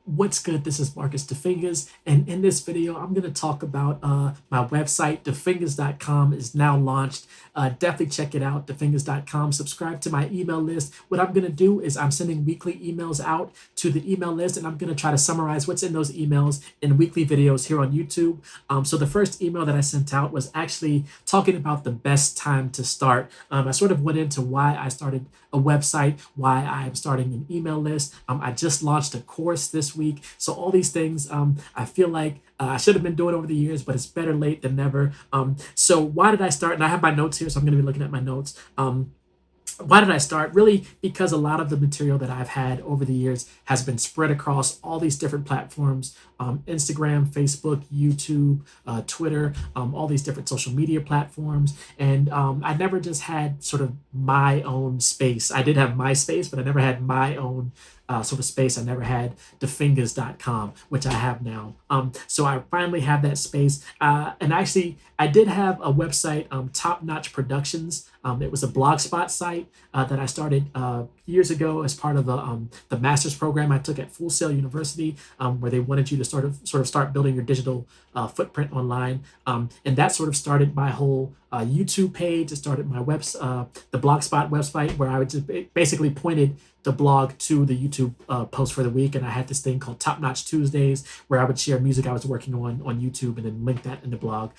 What's good? This is Marcus DeFingers, and in this video, I'm going to talk about my website. DeFingers.com is now launched. Definitely check it out, DeFingers.com. Subscribe to my email list. What I'm going to do is I'm sending weekly emails out to the email list, and I'm going to try to summarize what's in those emails in weekly videos here on YouTube. So the first email that I sent out was actually talking about the best time to start. I sort of went into why I started a website, why I'm starting an email list. I just launched a course this week. So all these things, I feel like I should have been doing over the years, but it's better late than never. So why did I start? And I have my notes here, so I'm going to be looking at my notes. Why did I start? Really, because a lot of the material that I've had over the years has been spread across all these different platforms, Instagram, Facebook, YouTube, Twitter, all these different social media platforms. And I never just had sort of my own space. I did have my space, but I never had my own sort of space. I never had thefingers.com, which I have now. So I finally have that space. And actually, I did have a website, Top Notch Productions. It was a blogspot site that I started years ago as part of the master's program I took at Full Sail University, where they wanted you to sort of start building your digital footprint online. And that sort of started my whole YouTube page. It started my the blogspot website, where I would just basically pointed the blog to the YouTube post for the week. And I had this thing called Top Notch Tuesdays, where I would share music I was working on YouTube and then link that in the blog.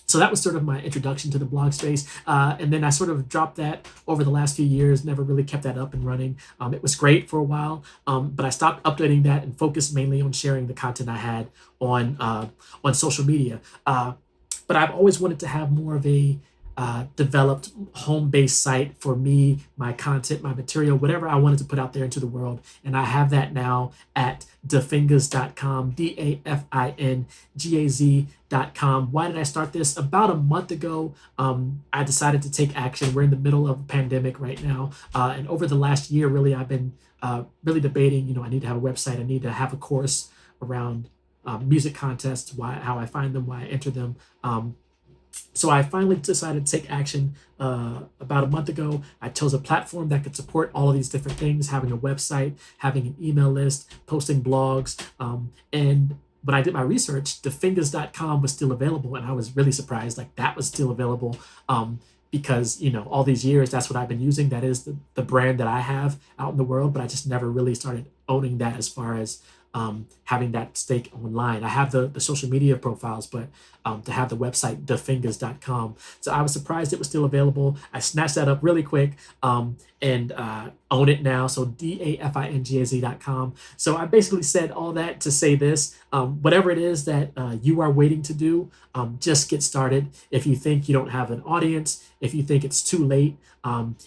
So that was sort of my introduction to the blog space. And then I sort of dropped that over the last few years, never really kept that up and running. It was great for a while, but I stopped updating that and focused mainly on sharing the content I had on social media. But I've always wanted to have more of a developed home-based site for me, my content, my material, whatever I wanted to put out there into the world. And I have that now at defingers.com, DAFINGAZ.com. Why did I start this? About a month ago, I decided to take action. We're in the middle of a pandemic right now. And over the last year, really, I've been really debating, I need to have a website. I need to have a course around music contests, how I find them, why I enter them. So I finally decided to take action about a month ago. I chose a platform that could support all of these different things, having a website, having an email list, posting blogs. And when I did my research, thefingers.com was still available. And I was really surprised, like that was still available because, all these years, that's what I've been using. That is the brand that I have out in the world, but I just never really started owning that as far as having that stake online. I have the social media profiles, but to have the website, thefingers.com. So I was surprised it was still available. I snatched that up really quick and own it now. So DAFINGAZ.com. So I basically said all that to say this, whatever it is that you are waiting to do, just get started. If you think you don't have an audience, if you think it's too late,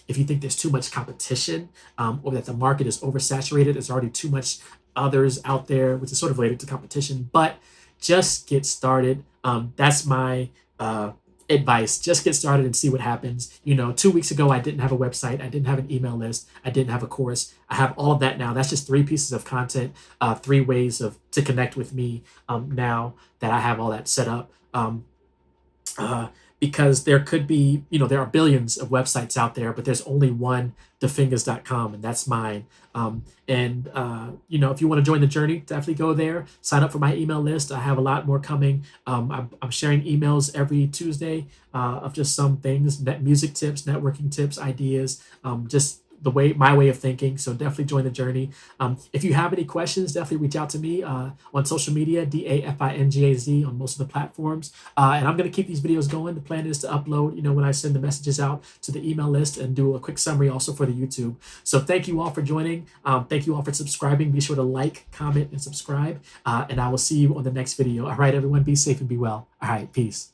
if you think there's too much competition, or that the market is oversaturated, there's already too much others out there, which is sort of related to competition, but just get started. That's my advice. Just get started and see what happens. 2 weeks ago, I didn't have a website. I didn't have an email list. I didn't have a course. I have all of that now. That's just 3 pieces of content, 3 ways to connect with me now that I have all that set up. Because there could be, there are billions of websites out there, but there's only one, thefingers.com, and that's mine. If you want to join the journey, definitely go there, sign up for my email list. I have a lot more coming. I'm sharing emails every Tuesday of just some things, music tips, networking tips, ideas, just my way of thinking. So definitely join the journey. If you have any questions, definitely reach out to me on social media, DAFINGAZ on most of the platforms. And I'm going to keep these videos going. The plan is to upload, when I send the messages out to the email list, and do a quick summary also for the YouTube. So thank you all for joining. Thank you all for subscribing. Be sure to like, comment, and subscribe. And I will see you on the next video. All right, everyone, be safe and be well. All right, peace.